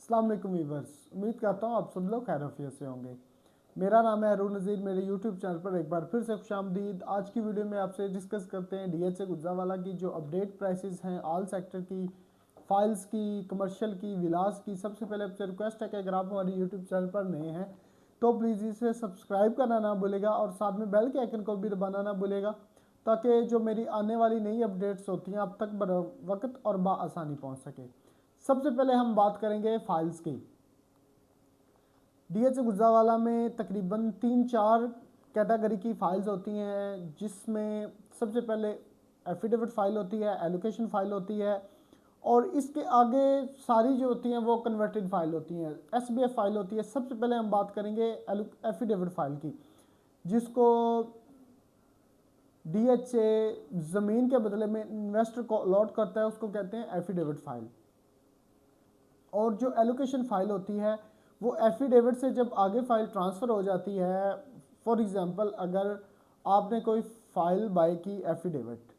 अस्सलाम वालेकुम वीवर्स, उम्मीद करता हूँ आप सब लोग खैरियत से होंगे। मेरा नाम है अरुण नज़ीर। मेरे यूट्यूब चैनल पर एक बार फिर से खुशामदीद। आज की वीडियो में आपसे डिस्कस करते हैं डीएचए गुजरावाला की जो अपडेट प्राइसेस हैं ऑल सेक्टर की, फाइल्स की, कमर्शियल की, विलास की। सबसे पहले आपसे रिक्वेस्ट है कि अगर आप हमारे यूट्यूब चैनल पर नए हैं तो प्लीज़ इसे सब्सक्राइब करना ना भूलेगा और साथ में बेल के आइकन को भी दबाना ना भूलेगा, ताकि जो मेरी आने वाली नई अपडेट्स होती हैं आप तक बर वक्त और बआसानी पहुँच सके। सबसे पहले हम बात करेंगे फाइल्स की। डीएचए गुजरावाला में तकरीबन 3-4 कैटेगरी की फाइल्स होती हैं, जिसमें सबसे पहले एफिडेविट फाइल होती है, एलोकेशन फाइल होती है और इसके आगे सारी जो होती हैं वो कन्वर्टेड फाइल होती हैं, एसबीएफ फाइल होती है। सबसे पहले हम बात करेंगे एफिडेविट फाइल की, जिसको डीएचए ज़मीन के बदले में इन्वेस्टर को अलॉट करता है, उसको कहते हैं एफिडेविट फाइल। और जो एलोकेशन फाइल होती है वो एफिडेविट से जब आगे फाइल ट्रांसफ़र हो जाती है, फॉर एग्ज़ाम्पल अगर आपने कोई फ़ाइल बाय की एफिडेविट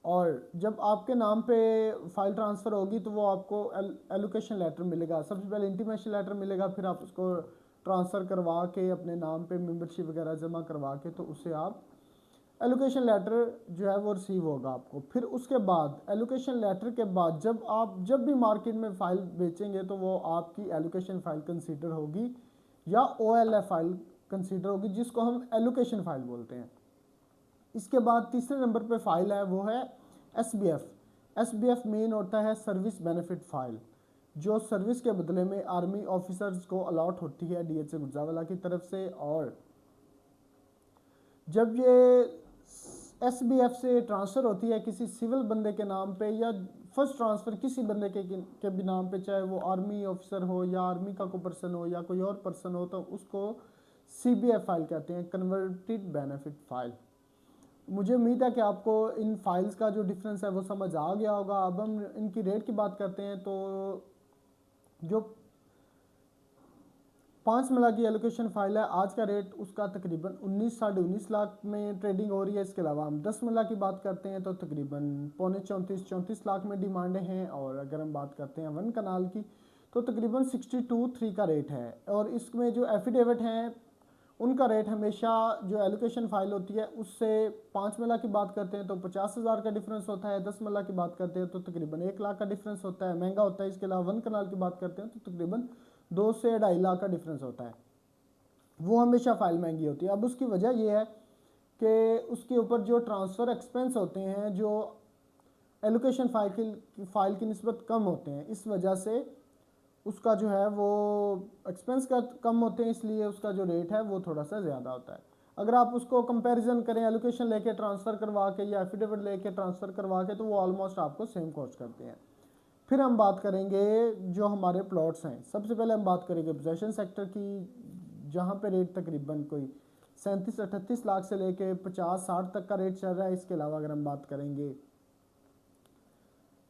और जब आपके नाम पे फ़ाइल ट्रांसफ़र होगी तो वो आपको एलोकेशन लेटर मिलेगा। सबसे पहले इंटीमेशन लेटर मिलेगा, फिर आप उसको ट्रांसफ़र करवा के अपने नाम पे मेंबरशिप वगैरह जमा करवा के तो उसे आप एलोकेशन लेटर जो है वो रिसीव होगा आपको। फिर उसके बाद एलोकेशन लेटर के बाद जब भी मार्केट में फ़ाइल बेचेंगे तो वो आपकी एलोकेशन फ़ाइल कंसीडर होगी या ओएलएफ फाइल कंसीडर होगी, जिसको हम एलोकेशन फ़ाइल बोलते हैं। इसके बाद तीसरे नंबर पे फाइल है वो है एसबीएफ। एसबीएफ मेन होता है सर्विस बेनिफिट फ़ाइल, जो सर्विस के बदले में आर्मी ऑफिसर्स को अलॉट होती है डीएचए गुजरावाला की तरफ से। और जब ये एसबीएफ से ट्रांसफ़र होती है किसी सिविल बंदे के नाम पे या फर्स्ट ट्रांसफ़र किसी बंदे के भी नाम पे, चाहे वो आर्मी ऑफिसर हो या आर्मी का कोई पर्सन हो या कोई और पर्सन हो, तो उसको सीबीएफ फाइल कहते हैं, कन्वर्टेड बेनिफिट फाइल। मुझे उम्मीद है कि आपको इन फाइल्स का जो डिफरेंस है वो समझ आ गया होगा। अब हम इनकी रेट की बात करते हैं तो जो 5 मरला की एलोकेशन फाइल है, आज का रेट उसका तकरीबन 19-19.5 लाख में ट्रेडिंग हो रही है। इसके अलावा हम 10 मरला की बात करते हैं तो तकरीबन 34.34 लाख में डिमांडें हैं। और अगर हम बात करते हैं 1 कनाल की तो तकरीबन 62.3 का रेट है। और इसमें जो एफिडेविट हैं उनका रेट हमेशा जो एलोकेशन फाइल होती है उससे 5 मरला की बात करते हैं तो 50,000 का डिफरेंस होता है, 10 मरला की बात करते हैं तो तकरीबन 1 लाख का डिफरेंस होता है, महंगा होता है। इसके अलावा 1 कनाल की बात करते हैं तो तकरीबन 2 से 2.5 लाख का डिफरेंस होता है। वो हमेशा फ़ाइल महंगी होती है। अब उसकी वजह यह है कि उसके ऊपर जो ट्रांसफ़र एक्सपेंस होते हैं जो एलोकेशन फ़ाइल की निस्बत कम होते हैं, इस वजह से उसका जो है वो एक्सपेंस का कम होते हैं, इसलिए उसका जो रेट है वो थोड़ा सा ज़्यादा होता है। अगर आप उसको कंपैरिजन करें एलोकेशन लेके ट्रांसफ़र करवा के या एफिडेविट लेके ट्रांसफ़र करवा के, तो वो ऑलमोस्ट आपको सेम कॉस्ट करते हैं। फिर हम बात करेंगे जो हमारे प्लॉट्स हैं। सबसे पहले हम बात करेंगे पोजेशन सेक्टर की, जहाँ पे रेट तकरीबन कोई 37-38 लाख से लेके 50-60 तक का रेट चल रहा है। इसके अलावा अगर हम बात करेंगे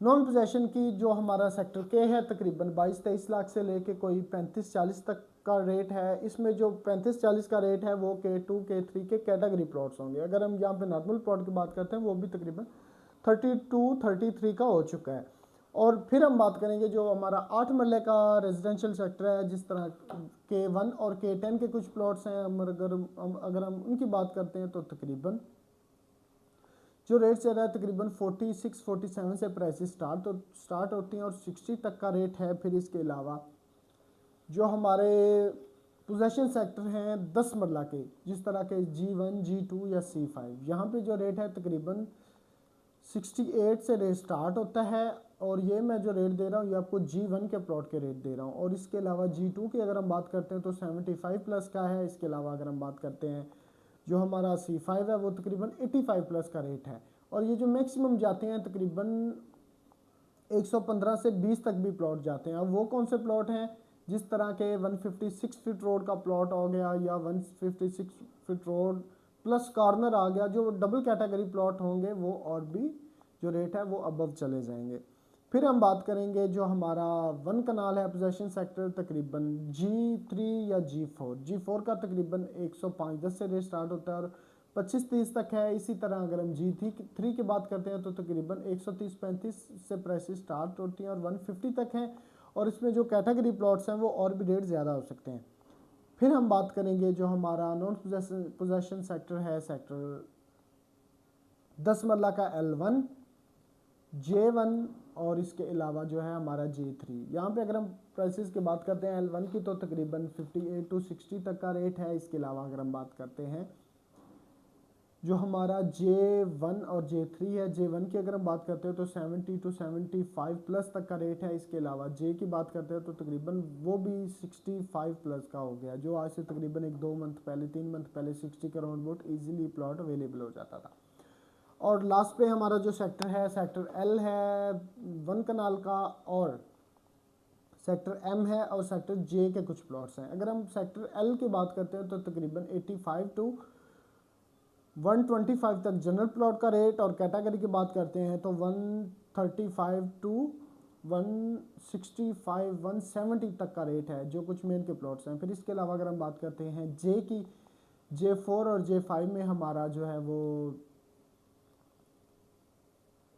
नॉन पोजेशन की, जो हमारा सेक्टर के है, तकरीबन 22-23 लाख से लेके कोई 35-40 तक का रेट है। इसमें जो 35-40 का रेट है वो K2 K3 के कैटेगरी प्लॉट्स होंगे। अगर हम यहाँ पे नॉर्मल प्लॉट की बात करते हैं वो भी तकरीबन 32-33 का हो चुका है। और फिर हम बात करेंगे जो हमारा 8 मरले का रेजिडेंशियल सेक्टर है, जिस तरह K1 और K10 के कुछ प्लॉट्स हैं। अगर हम उनकी बात करते हैं तो तकरीबन जो रेट चल रहा है तकरीबन 46-47 से प्राइसेस स्टार्ट होती हैं और 60 तक का रेट है। फिर इसके अलावा जो हमारे पोजेशन सेक्टर हैं 10 मरला के, जिस तरह के G1, G2 या C5, यहाँ पे जो रेट है तकरीबन 68 से रेट स्टार्ट होता है। और ये मैं जो रेट दे रहा हूँ ये आपको G1 के प्लॉट के रेट दे रहा हूँ। और इसके अलावा G2 की अगर हम बात करते हैं तो 75 प्लस का है। इसके अलावा अगर हम बात करते हैं जो हमारा C5 है वो तकरीबन 85 प्लस का रेट है। और ये जो मैक्सिमम जाते हैं तकरीबन 115 से 20 तक भी प्लॉट जाते हैं। अब वो कौन से प्लॉट हैं, जिस तरह के 156 फीट रोड का प्लॉट हो गया या 156 फीट रोड प्लस कॉर्नर आ गया, जो डबल कैटेगरी प्लॉट होंगे वो और भी जो रेट है वो अबव चले जाएंगे। फिर हम बात करेंगे जो हमारा 1 कनाल है पोजेशन सेक्टर, तकरीबन G3 या G4 का तकरीबन 105-10 से रेट स्टार्ट होता है और 25-30 तक है। इसी तरह अगर हम G3 की बात करते हैं तो तकरीबन 130-35 से प्राइसेस स्टार्ट होती हैं और 150 तक हैं। और इसमें जो कैटेगरी प्लॉट्स हैं वो और भी रेट ज़्यादा हो सकते हैं। फिर हम बात करेंगे जो हमारा नॉन पोजेशन सेक्टर है, सेक्टर 10 मरला का L1, J1 और इसके अलावा जो है हमारा J3। यहाँ पे अगर हम प्राइसेस की बात करते हैं L1 की तो तकरीबन 58 to 60 तक का रेट है। इसके अलावा अगर हम बात करते हैं जो हमारा J1 और J3 है, J1 की अगर हम बात करते हैं तो 70 to 75 प्लस तक का रेट है। इसके अलावा J की बात करते हैं तो तकरीबन वो भी 65 प्लस का हो गया, जो आज से तकरीबन 1-2 मंथ पहले 3 मंथ पहले 60 के round about easily plot available हो जाता था। और लास्ट पे हमारा जो सेक्टर है, सेक्टर L है 1 कनाल का, और सेक्टर M है, और सेक्टर J के कुछ प्लॉट्स हैं। अगर हम सेक्टर L की बात करते हैं तो तकरीबन 85 to 125 तक जनरल प्लॉट का रेट, और कैटेगरी की बात करते हैं तो 135 to 165 170 तक का रेट है, जो कुछ मेन के प्लॉट्स हैं। फिर इसके अलावा अगर हम बात करते हैं J की, J4 और J5 में हमारा जो है वो,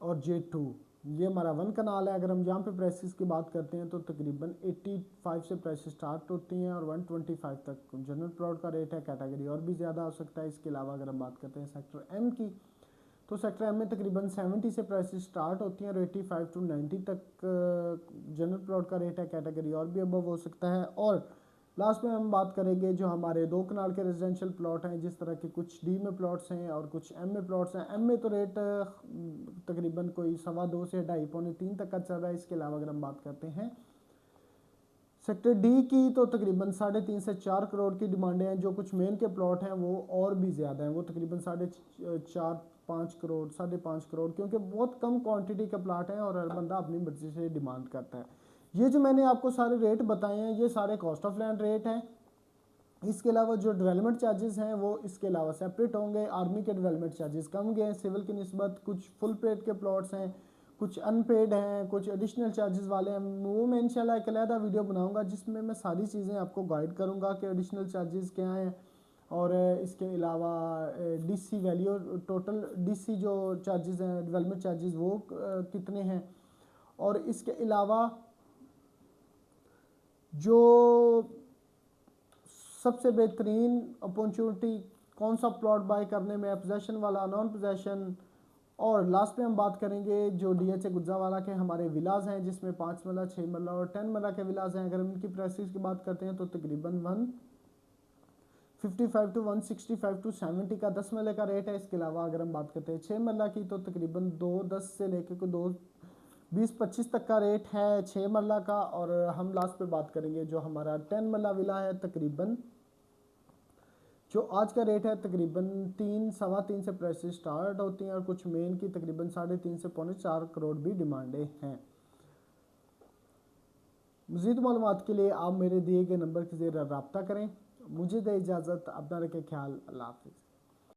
और J2 ये हमारा 1 कनाल है। अगर हम यहाँ पे प्राइसेस की बात करते हैं तो तकरीबन 85 से प्राइसेस स्टार्ट होती हैं और 125 तक जनरल प्लॉट का रेट है। कैटेगरी और भी ज़्यादा हो सकता है। इसके अलावा अगर हम बात करते हैं सेक्टर M की, तो सेक्टर M में तकरीबन 70 से प्राइसेस स्टार्ट होती हैं और 85 to 90 तक जनरल प्लॉट का रेट है। कैटेगरी और भी अबव हो सकता है। और लास्ट में हम बात करेंगे जो हमारे 2 कनाल के रेजिडेंशियल प्लॉट हैं, जिस तरह के कुछ D में प्लॉट्स हैं और कुछ M में प्लॉट्स हैं। M में तो रेट तकरीबन कोई 2.25 से 2.5 पौने 3 तक का चल रहा है। इसके अलावा अगर हम बात करते हैं सेक्टर D की, तो तकरीबन 3.5 से 4 करोड़ की डिमांडें हैं। जो कुछ मेन के प्लॉट हैं वो और भी ज़्यादा हैं, वो तकरीबन 4.5 करोड़ 5.5 करोड़, क्योंकि बहुत कम क्वांटिटी का प्लाट है और हर बंदा अपनी मर्जी से डिमांड करता है। ये जो मैंने आपको सारे रेट बताए हैं ये सारे कॉस्ट ऑफ लैंड रेट हैं। इसके अलावा जो डेवलपमेंट चार्जेस हैं वो इसके अलावा सेपरेट होंगे। आर्मी के डेवलपमेंट चार्जेस कम गए हैं सिविल की निस्बत। कुछ फुल पेड के प्लॉट्स हैं, कुछ अनपेड हैं, कुछ एडिशनल चार्जेस वाले हैं। वो मैं इंशाल्लाह एक अलग वीडियो बनाऊंगा जिसमें मैं सारी चीज़ें आपको गाइड करूंगा कि एडिशनल चार्जेस क्या हैं, और इसके अलावा डीसी वैल्यू, टोटल डीसी जो चार्जेस हैं डेवलपमेंट चार्जेस वो कितने हैं, और इसके अलावा जो सबसे बेहतरीन अपॉर्चुनिटी कौन सा प्लॉट बाय करने में, पोजेशन वाला, नॉन पोजेशन। और लास्ट में हम बात करेंगे जो DHA गुज्जावाला के हमारे विलाज हैं, जिसमें 5 मरला 6 मरला और 10 मरला के विलाज हैं। अगर हम इनकी प्राइसेस की बात करते हैं तो तकरीबन 155 to 165 to 70 का 10 मरले का रेट है। इसके अलावा अगर हम बात करते हैं 6 मरला की तो तकरीबन 2.10 से लेकर 2.20-25 तक का रेट है 6 मरला का। और हम लास्ट पे बात करेंगे जो हमारा 10 मरला विला है, तकरीबन जो आज का रेट है तकरीबन 3-3.25 से प्राइसेस स्टार्ट होती हैं, और कुछ मेन की तकरीबन 3.5 से पौने 4 करोड़ भी डिमांडें हैं। मज़ीद मालूमात के लिए आप मेरे दिए गए नंबर के ज़रिए रब्ता करें। मुझे दे इजाज़त, अपना रखें ख्याल, अल्लाह हाफ़िज़।